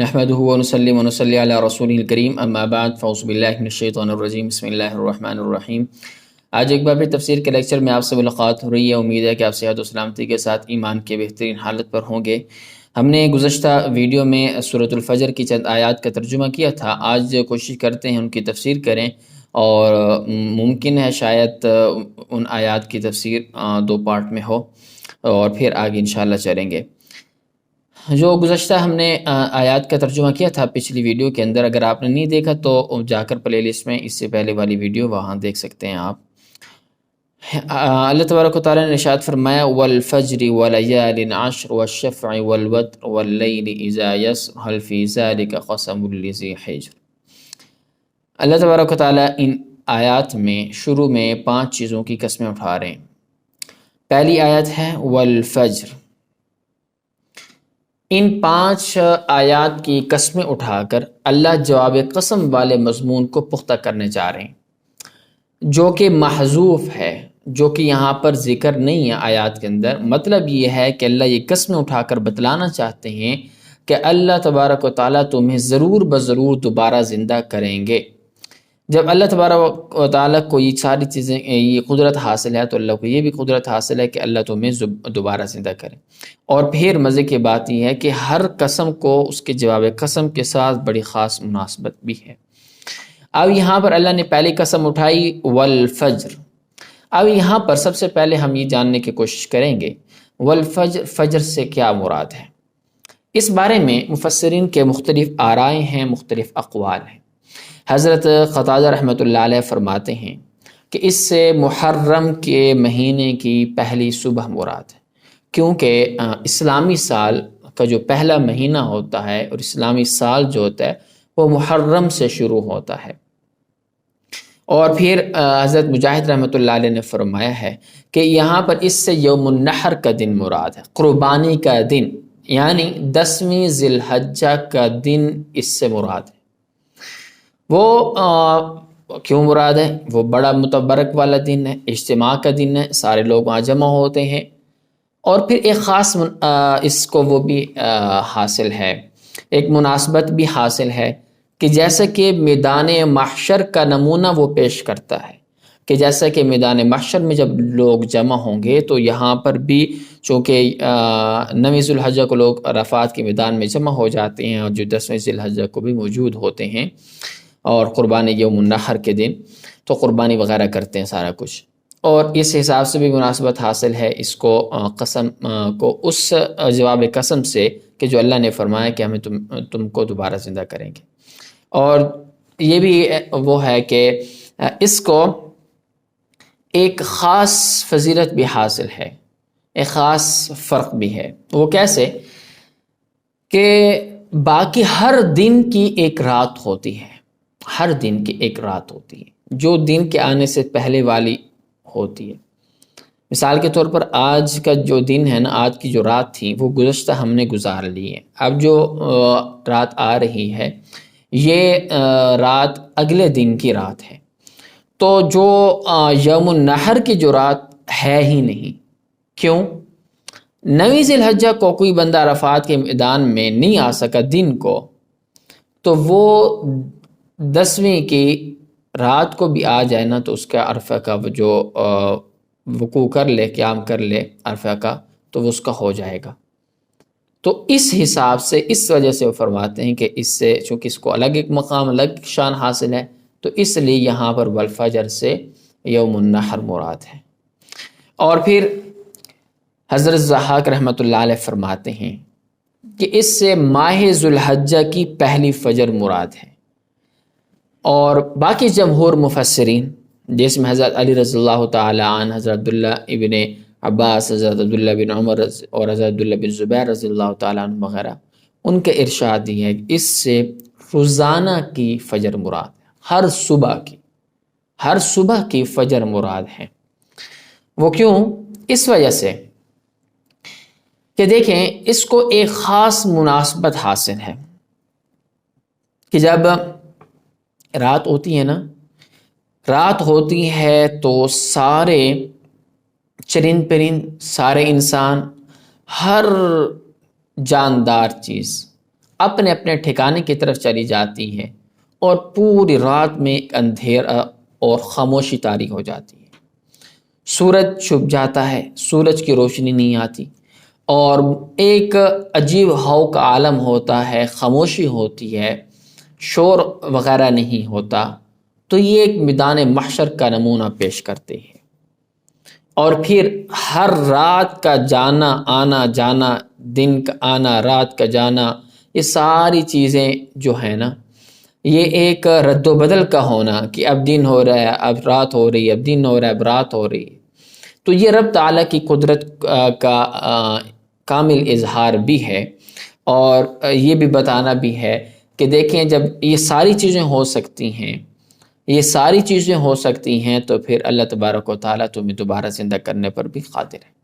نحمدہ ونصلی ونصلی علی رسولہ الکریم اما بعد فاعوذ باللہ من الشیطان الرجیم بسم اللہ الرحمن الرحیم۔ آج ایک بار پھر تفسیر کے لیکچر میں آپ سے ملاقات ہو رہی ہے۔ امید ہے کہ آپ صحت و سلامتی کے ساتھ ایمان کے بہترین حالت پر ہوں گے۔ ہم نے گزشتہ ویڈیو میں سورۃ الفجر کی چند آیات کا ترجمہ کیا تھا۔ آج کوشش کرتے ہیں ان کی تفسیر کریں، اور ممکن ہے شاید ان آیات کی تفسیر دو پارٹ میں ہو، اور پھر آگے انشاءاللہ چلیں گے۔ جو گزشتہ ہم نے آیات کا ترجمہ کیا تھا پچھلی ویڈیو کے اندر، اگر آپ نے نہیں دیکھا تو جا کر پلے لسٹ میں اس سے پہلے والی ویڈیو وہاں دیکھ سکتے ہیں آپ۔ اللہ تبارک و تعالیٰ نے ارشاد فرمایا والفجر وليال عشر والشفع والوتر واللیل اذا یسر هل فی ذلک قسم لذی حجر۔ اللہ تبارک و تعالیٰ ان آیات میں شروع میں 5 چیزوں کی قسمیں اٹھا رہے ہیں۔ پہلی آیت ہے والفجر۔ ان 5 آیات کی قسمیں اٹھا کر اللہ جواب قسم والے مضمون کو پختہ کرنے جا رہے ہیں، جو کہ محذوف ہے، جو کہ یہاں پر ذکر نہیں ہے آیات کے اندر۔ مطلب یہ ہے کہ اللہ یہ قسمیں اٹھا کر بتلانا چاہتے ہیں کہ اللہ تبارک و تعالیٰ تمہیں ضرور بضرور دوبارہ زندہ کریں گے۔ جب اللہ تبارک و تعالیٰ کو یہ ساری چیزیں یہ قدرت حاصل ہے، تو اللہ کو یہ بھی قدرت حاصل ہے کہ اللہ تمہیں دوبارہ زندہ کرے۔ اور پھر مزے کی بات یہ ہے کہ ہر قسم کو اس کے جواب قسم کے ساتھ بڑی خاص مناسبت بھی ہے۔ اب یہاں پر اللہ نے پہلی قسم اٹھائی والفجر۔ اب یہاں پر سب سے پہلے ہم یہ جاننے کی کوشش کریں گے والفجر، فجر سے کیا مراد ہے۔ اس بارے میں مفسرین کے مختلف آرائیں ہیں، مختلف اقوال ہیں۔ حضرت قتادہ رحمۃ اللہ علیہ فرماتے ہیں کہ اس سے محرم کے مہینے کی پہلی صبح مراد ہے، کیونکہ اسلامی سال کا جو پہلا مہینہ ہوتا ہے، اور اسلامی سال جو ہوتا ہے وہ محرم سے شروع ہوتا ہے۔ اور پھر حضرت مجاہد رحمۃ اللہ علیہ نے فرمایا ہے کہ یہاں پر اس سے یوم النحر کا دن مراد ہے، قربانی کا دن، یعنی 10ویں ذی الحجہ کا دن اس سے مراد ہے۔ وہ کیوں مراد ہے؟ وہ بڑا متبرک والا دن ہے، اجتماع کا دن ہے، سارے لوگ وہاں جمع ہوتے ہیں۔ اور پھر ایک خاص اس کو وہ بھی حاصل ہے، ایک مناسبت بھی حاصل ہے کہ جیسا کہ میدان محشر کا نمونہ وہ پیش کرتا ہے، کہ جیسا کہ میدان محشر میں جب لوگ جمع ہوں گے تو یہاں پر بھی چونکہ 9ویں ذی الحجہ کو لوگ عرفات کے میدان میں جمع ہو جاتے ہیں، اور جو 10ویں ذی الحجہ کو بھی موجود ہوتے ہیں، اور قربانی یوم النحر کے دن تو قربانی وغیرہ کرتے ہیں سارا کچھ، اور اس حساب سے بھی مناسبت حاصل ہے اس کو قسم کو اس جواب قسم سے کہ جو اللہ نے فرمایا کہ ہمیں تم کو دوبارہ زندہ کریں گے۔ اور یہ بھی وہ ہے کہ اس کو ایک خاص فضیلت بھی حاصل ہے، ایک خاص فرق بھی ہے۔ وہ کیسے کہ باقی ہر دن کی ایک رات ہوتی ہے، ہر دن کی ایک رات ہوتی ہے جو دن کے آنے سے پہلے والی ہوتی ہے۔ مثال کے طور پر آج کا جو دن ہے نا، آج کی جو رات تھی وہ گزشتہ ہم نے گزار لی ہے۔ اب جو رات آ رہی ہے یہ رات اگلے دن کی رات ہے، تو جو یوم النحر کی جو رات ہے ہی نہیں۔ کیوں؟ 9ویں ذی الحجہ کو کوئی بندہ عرفات کے میدان میں نہیں آ سکا دن کو، تو وہ 10ویں کی رات کو بھی آ جائے نا، تو اس کا عرفہ کا جو وقوع کر لے، قیام کر لے عرفہ کا، تو وہ اس کا ہو جائے گا۔ تو اس حساب سے، اس وجہ سے وہ فرماتے ہیں کہ اس سے چونکہ اس کو الگ ایک مقام، الگ شان حاصل ہے، تو اس لیے یہاں پر والفجر سے یوم النحر مراد ہے۔ اور پھر حضرت ضحاک رحمۃ اللہ علیہ فرماتے ہیں کہ اس سے ماہ ذو الحجہ کی پہلی فجر مراد ہے۔ اور باقی جمہور مفسرین جس میں حضرت علی رضی اللہ تعالی عنہ، حضرت عبداللہ ابن عباس، حضرت عبداللہ بن عمر اور حضرت عبداللہ بن زبیر رضی اللہ تعالی عنہ وغیرہ، ان کے ارشاد یہ ہے کہ اس سے روزانہ کی فجر مراد ہے، ہر صبح کی فجر مراد ہے۔ وہ کیوں؟ اس وجہ سے کہ دیکھیں اس کو ایک خاص مناسبت حاصل ہے کہ جب رات ہوتی ہے نا، رات ہوتی ہے تو سارے چرند پرند، سارے انسان، ہر جاندار چیز اپنے اپنے ٹھکانے کی طرف چلی جاتی ہیں اور پوری رات میں ایک اندھیرا اور خاموشی طاری ہو جاتی ہے۔ سورج چھپ جاتا ہے، سورج کی روشنی نہیں آتی، اور ایک عجیب ہوا کا عالم ہوتا ہے، خاموشی ہوتی ہے، شور وغیرہ نہیں ہوتا۔ تو یہ ایک میدان محشر کا نمونہ پیش کرتے ہیں۔ اور پھر ہر رات کا جانا آنا، جانا دن کا آنا، رات کا جانا، یہ ساری چیزیں جو ہیں نا، یہ ایک رد و بدل کا ہونا کہ اب دن ہو رہا ہے، اب رات ہو رہی ہے، اب دن ہو رہا ہے، اب رات ہو رہی ہے۔ تو یہ رب تعالیٰ کی قدرت کا کامل اظہار بھی ہے، اور یہ بھی بتانا بھی ہے کہ دیکھیں جب یہ ساری چیزیں ہو سکتی ہیں، یہ ساری چیزیں ہو سکتی ہیں، تو پھر اللہ تبارک و تعالیٰ تمہیں دوبارہ زندہ کرنے پر بھی قادر ہے۔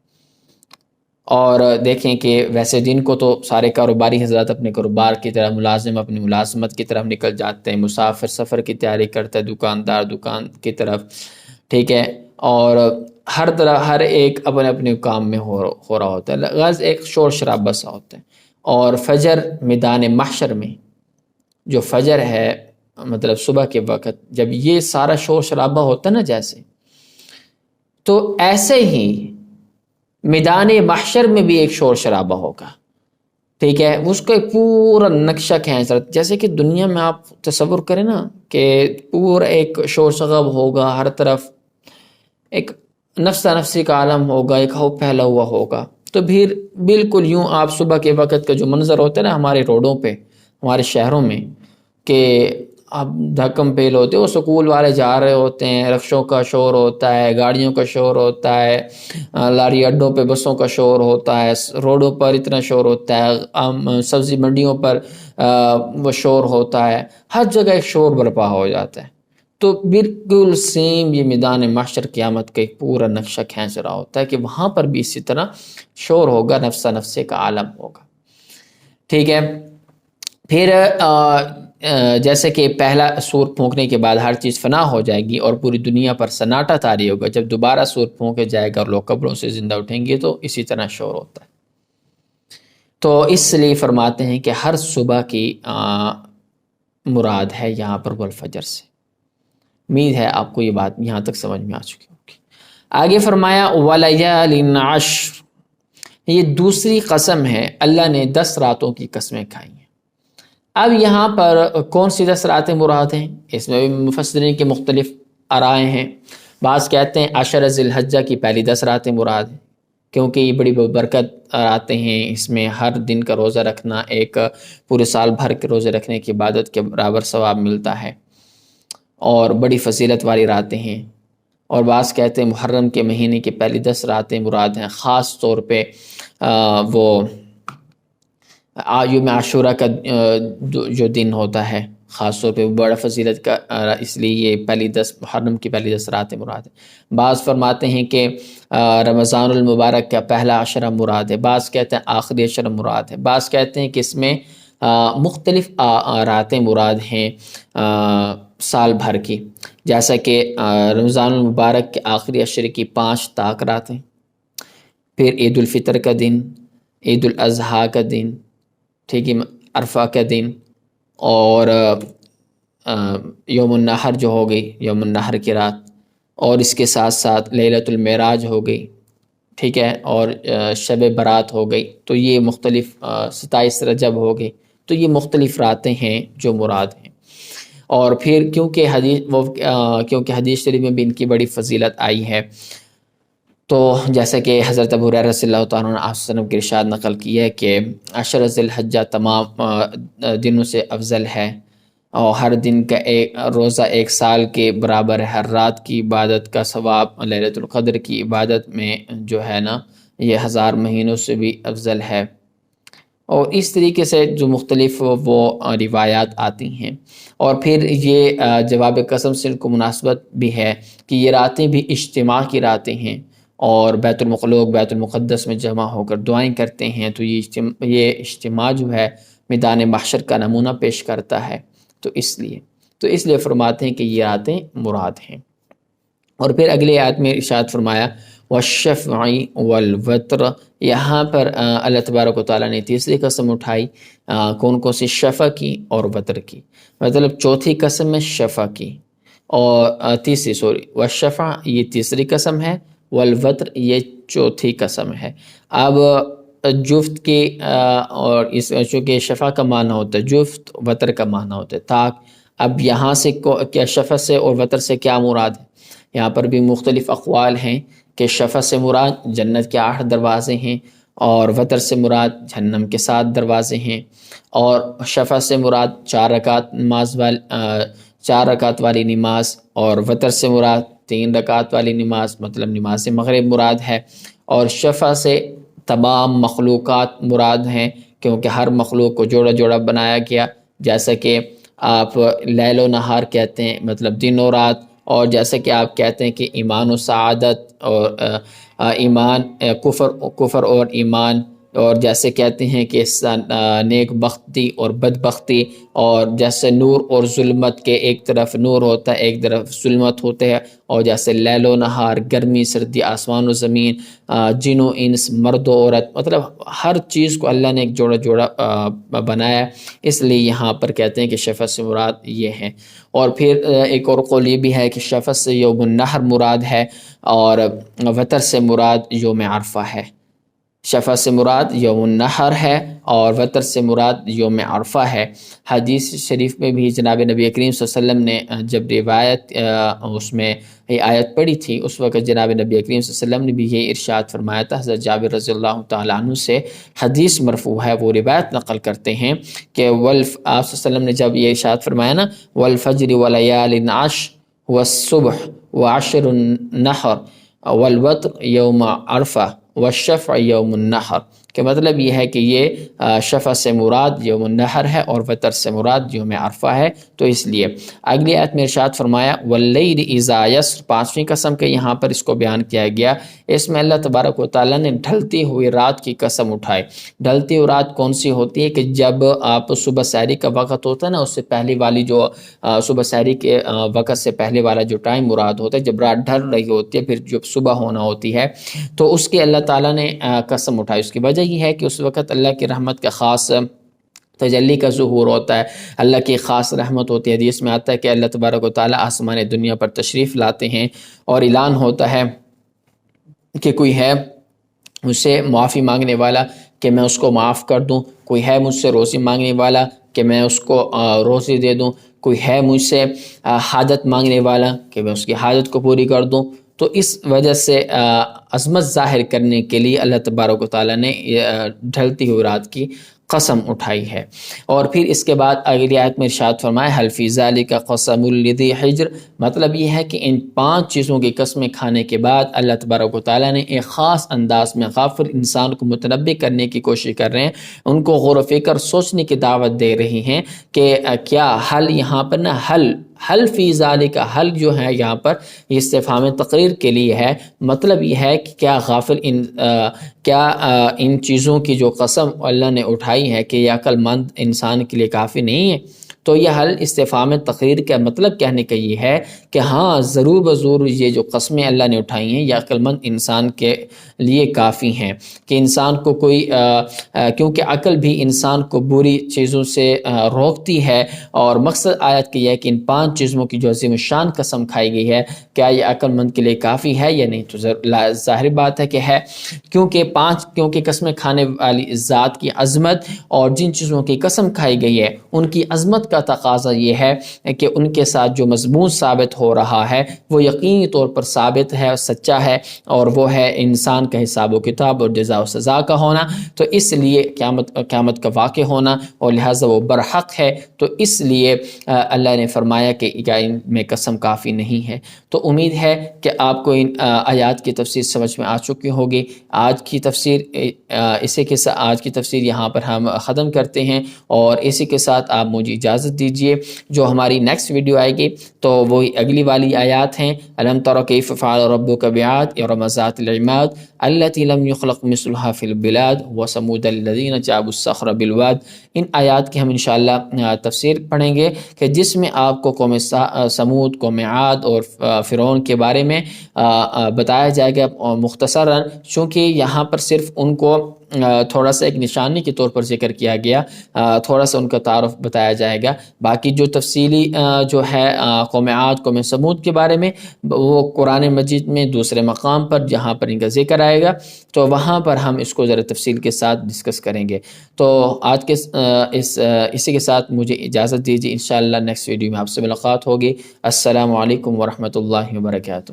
اور دیکھیں کہ ویسے دن کو تو سارے کاروباری حضرات اپنے کاروبار کی طرف، ملازم اپنی ملازمت کی طرف نکل جاتے ہیں، مسافر سفر کی تیاری کرتا ہے، دکاندار دکان کی طرف، ٹھیک ہے، اور ہر طرح ہر ایک اپنے اپنے کام میں ہو رہا ہوتا ہے، غرض ایک شور شرابہ سا ہوتا ہے۔ اور فجر میدان محشر میں جو فجر ہے، مطلب صبح کے وقت جب یہ سارا شور شرابہ ہوتا ہے نا جیسے، تو ایسے ہی میدان محشر میں بھی ایک شور شرابہ ہوگا، ٹھیک ہے، اس کا پورا نقشہ کھینچ، جیسے کہ دنیا میں آپ تصور کریں نا کہ پورا ایک شور شغب ہوگا، ہر طرف ایک نفسا نفسی کا عالم ہوگا، ایک خوف پھیلا ہوا ہوگا۔ تو پھر بالکل یوں آپ صبح کے وقت کا جو منظر ہوتا ہے نا ہمارے روڈوں پہ، ہمارے شہروں میں، کہ اب دھکم پیل ہوتے ہیں، وہ سکول والے جا رہے ہوتے ہیں، رکشوں کا شور ہوتا ہے، گاڑیوں کا شور ہوتا ہے، لاری اڈوں پہ بسوں کا شور ہوتا ہے، روڈوں پر اتنا شور ہوتا ہے، سبزی منڈیوں پر وہ شور ہوتا ہے، ہر جگہ ایک شور برپا ہو جاتا ہے۔ تو بالکل سیم یہ میدان محشر قیامت کا ایک پورا نقشہ کھینچ رہا ہوتا ہے کہ وہاں پر بھی اسی طرح شور ہوگا، نفسا نفسے کا عالم ہوگا، ٹھیک ہے۔ پھر جیسے کہ پہلا سور پھونکنے کے بعد ہر چیز فنا ہو جائے گی اور پوری دنیا پر سناٹا طاری ہوگا، جب دوبارہ سور پھونکے جائے گا اور لوگ قبروں سے زندہ اٹھیں گے تو اسی طرح شور ہوتا ہے۔ تو اس لیے فرماتے ہیں کہ ہر صبح کی مراد ہے یہاں پر والفجر سے۔ امید ہے آپ کو یہ بات یہاں تک سمجھ میں آ چکی ہوگی۔ آگے فرمایا وَلَيَالٍ عَشْرٍ، یہ دوسری قسم ہے، اللہ نے 10 راتوں کی قسمیں کھائی ہیں۔ اب یہاں پر کون سی 10 راتیں مراد ہیں؟ اس میں بھی مفسرین کے مختلف آرائیں ہیں۔ بعض کہتے ہیں عشر ذی الحجہ کی پہلی 10 راتیں مراد ہیں، کیونکہ یہ بڑی برکت راتیں ہیں، اس میں ہر دن کا روزہ رکھنا ایک پورے سال بھر کے روزے رکھنے کی عبادت کے برابر ثواب ملتا ہے، اور بڑی فضیلت والی راتیں ہیں۔ اور بعض کہتے ہیں محرم کے مہینے کی پہلی 10 راتیں مراد ہیں، خاص طور پہ وہ یوم عاشورہ کا جو دن ہوتا ہے، خاص طور پہ بڑا فضیلت کا، اس لیے یہ پہلی 10 محرم کی پہلی 10 راتیں مراد ہیں۔ بعض فرماتے ہیں کہ رمضان المبارک کا پہلا عشرہ مراد ہے، بعض کہتے ہیں آخری عشرہ مراد ہے، بعض کہتے ہیں کہ اس میں مختلف راتیں مراد ہیں سال بھر کی، جیسا کہ رمضان المبارک کے آخری عشرے کی 5 طاق راتیں، پھر عید الفطر کا دن، عید الاضحیٰ کا دن، ٹھیک ہے، عرفہ کا دن، اور یوم النحر جو ہو گئی، یوم النحر کی رات، اور اس کے ساتھ ساتھ لیلۃ المعراج ہو گئی، ٹھیک ہے، اور شب برات ہو گئی۔ تو یہ مختلف 27 رجب ہو گئی۔ تو یہ مختلف راتیں ہیں جو مراد ہیں۔ اور پھر کیونکہ حدیث شریف میں بھی ان کی بڑی فضیلت آئی ہے، تو جیسا کہ حضرت ابو ہریرہ رضی اللہ تعالیٰ عنہ آپ صلی اللہ علیہ وسلم کی ارشاد نقل کی ہے کہ عشر ذی الحجہ تمام دنوں سے افضل ہے، اور ہر دن کا ایک روزہ 1 سال کے برابر ہے، ہر رات کی عبادت کا ثواب لیلۃ القدر کی عبادت میں جو ہے نا یہ 1000 مہینوں سے بھی افضل ہے۔ اور اس طریقے سے جو مختلف وہ روایات آتی ہیں۔ اور پھر یہ جواب قسم سے ان کو مناسبت بھی ہے کہ یہ راتیں بھی اجتماع کی راتیں ہیں، اور بیت المقدس میں جمع ہو کر دعائیں کرتے ہیں، تو یہ اجتماع جو ہے میدان محشر کا نمونہ پیش کرتا ہے، تو اس لیے فرماتے ہیں کہ یہ راتیں مراد ہیں۔ اور پھر اگلے آیت میں ارشاد فرمایا والشفع والوتر، یہاں پر اللہ تبارک و تعالیٰ نے تیسری قسم اٹھائی، کون کون سی؟ شفع کی اور وتر کی، مطلب چوتھی قسم میں شفع کی اور تیسری والشفع یہ تیسری قسم ہے، والوتر یہ چوتھی قسم ہے۔ اب جفت کی اور اس چونکہ شفع کا معنی ہوتا ہے جفت، وتر کا معنی ہوتا ہے طاق، اب یہاں سے کیا شفع سے اور وتر سے کیا مراد ہے؟ یہاں پر بھی مختلف اقوال ہیں کہ شفع سے مراد جنت کے 8 دروازے ہیں، اور وتر سے مراد جہنم کے 7 دروازے ہیں، اور شفع سے مراد 4 رکعت والی نماز، اور وتر سے مراد 3 رکعت والی نماز، مطلب نماز مغرب مراد ہے، اور شفع سے تمام مخلوقات مراد ہیں، کیونکہ ہر مخلوق کو جوڑا جوڑا بنایا گیا، جیسا کہ آپ لیل و نہار کہتے ہیں مطلب دن و رات، اور جیسا کہ آپ کہتے ہیں کہ ایمان و سعادت اور ایمان کفر اور ایمان، اور جیسے کہتے ہیں کہ نیک بختی اور بدبختی، اور جیسے نور اور ظلمت کے ایک طرف نور ہوتا ہے ایک طرف ظلمت ہوتے ہیں، اور جیسے لیل و نہار، گرمی سردی، آسمان و زمین، جن و انس، مرد و عورت، مطلب ہر چیز کو اللہ نے ایک جوڑا جوڑا بنایا، اس لیے یہاں پر کہتے ہیں کہ شفع سے مراد یہ ہے۔ اور پھر ایک اور قول یہ بھی ہے کہ شفع سے یوم النحر مراد ہے، اور وتر سے مراد یوم عرفہ ہے۔ شفع سے مراد یوم النحر ہے اور وتر سے مراد یوم عرفہ ہے۔ حدیث شریف میں بھی جناب نبی کریم صلی اللہ علیہ وسلم نے جب روایت اس میں یہ آیت پڑھی تھی، اس وقت جناب نبی کریم صلی اللہ علیہ وسلم نے بھی یہ ارشاد فرمایا تھا۔ حضرت جابر رضی اللہ تعالیٰ عنہ سے حدیث مرفوع ہے، وہ روایت نقل کرتے ہیں کہ آپ صلی اللہ علیہ وسلم نے جب یہ ارشاد فرمایا نا، والفجر ولیال عشر والصبح وعشر النحر والوتر یوم عرفہ والشفع یوم النحر، کہ مطلب یہ ہے کہ یہ شفع سے مراد یوم النحر ہے اور وتر سے مراد یوم عرفہ ہے۔ تو اس لیے اگلی آیت میں ارشاد فرمایا واللیل اذا یسر، 5ویں قسم کے یہاں پر اس کو بیان کیا گیا، اس میں اللہ تبارک و تعالیٰ نے ڈھلتی ہوئی رات کی قسم اٹھائی۔ ڈھلتی ہوئی رات کون سی ہوتی ہے؟ کہ جب آپ صبح سحری کا وقت ہوتا ہے نا، اس سے پہلی والی جو صبح سحری کے وقت سے پہلے والا جو ٹائم مراد ہوتا ہے، جب رات ڈھل رہی ہوتی ہے پھر جب صبح ہونا ہوتی ہے، تو اس کی اللہ تعالیٰ نے قسم اٹھائی۔ اس کی وجہ یہ ہے کہ اس وقت اللہ کی رحمت کا خاص تجلی کا ظہور ہوتا ہے، اللہ کی خاص رحمت ہوتی ہے۔ حدیث میں آتا ہے کہ اللہ تبارک و تعالیٰ آسمان دنیا پر تشریف لاتے ہیں اور اعلان ہوتا ہے کہ کوئی ہے مجھ سے معافی مانگنے والا کہ میں اس کو معاف کر دوں، کوئی ہے مجھ سے روزی مانگنے والا کہ میں اس کو روزی دے دوں، کوئی ہے مجھ سے حاجت مانگنے والا کہ میں اس کی حاجت کو پوری کر دوں۔ تو اس وجہ سے عظمت ظاہر کرنے کے لیے اللہ تبارک و تعالیٰ نے ڈھلتی ہوئی رات کی قسم اٹھائی ہے۔ اور پھر اس کے بعد اگلی آیت میں ارشاد فرمایا حل فی ذالک قسم لذی حجر، مطلب یہ ہے کہ ان 5 چیزوں کی قسمیں کھانے کے بعد اللہ تبارک و تعالیٰ نے ایک خاص انداز میں غافل انسان کو متنبہ کرنے کی کوشش کر رہے ہیں، ان کو غور و فکر سوچنے کی دعوت دے رہی ہیں کہ کیا حل یہاں پر نا حل فی ذالک، حل جو ہے یہاں پر یہ استفہام تقریر کے لیے ہے، مطلب یہ ہے کہ کیا غافل ان چیزوں کی جو قسم اللہ نے اٹھائی ہے کہ یہ عقل مند انسان کے لیے کافی نہیں ہے؟ تو یہ حل استفہام تقریر کا مطلب کہنے کا یہ ہے کہ ہاں ضرور بضرور یہ جو قسمیں اللہ نے اٹھائی ہیں یہ عقل مند انسان کے لیے کافی ہیں، کہ انسان کو کوئی کیونکہ عقل بھی انسان کو بری چیزوں سے روکتی ہے، اور مقصد آیت کی یہ ہے کہ ان 5 چیزوں کی جو عظیم شان قسم کھائی گئی ہے کیا یہ عقل مند کے لیے کافی ہے یا نہیں؟ تو ظاہر بات ہے کہ ہے، کیونکہ قسمیں کھانے والی ذات کی عظمت اور جن چیزوں کی قسم کھائی گئی ہے ان کی عظمت کا تقاضا یہ ہے کہ ان کے ساتھ جو مضمون ثابت ہو رہا ہے وہ یقینی طور پر ثابت ہے اور سچا ہے، اور وہ ہے انسان کا حساب و کتاب اور جزا و سزا کا ہونا، تو اس لیے قیامت کا واقع ہونا، اور لہٰذا وہ برحق ہے، تو اس لیے اللہ نے فرمایا کہ ان میں قسم کافی نہیں ہے۔ تو امید ہے کہ آپ کو ان آیات کی تفسیر سمجھ میں آ چکی ہوگی۔ آج کی تفسیر اسی کے ساتھ آج کی تفسیر یہاں پر ہم ختم کرتے ہیں، اور اسی کے ساتھ آپ مجھے اجازت دیجئے. جو ہماری نیکسٹ ویڈیو آئے گی تو وہی اگلی والی آیات ہیں. الم تر کیف فعل ربک بعاد ارم ذات العماد التی لم یخلق مثلها فی البلاد وثمود الذین جابوا الصخر بالواد. ان آیات کی ہم انشاءاللہ تفسیر پڑھیں گے کہ جس میں آپ کو قوم سمود، قوم عاد اور فرعون کے بارے میں بتایا جائے گا مختصراً، چونکہ یہاں پر صرف ان کو تھوڑا سا ایک نشانی کے طور پر ذکر کیا گیا، تھوڑا سا ان کا تعارف بتایا جائے گا. باقی جو تفصیلی جو ہے قوم عاد، قوم سمود کے بارے میں، وہ قرآن مجید میں دوسرے مقام پر جہاں پر ان کا ذکر آئے گا تو وہاں پر ہم اس کو ذرا تفصیل کے ساتھ ڈسکس کریں گے. تو آج کے اسی کے ساتھ مجھے اجازت دیجیے. انشاءاللہ نیکسٹ ویڈیو میں آپ سے ملاقات ہوگی. السلام علیکم ورحمۃ اللہ وبرکاتہ.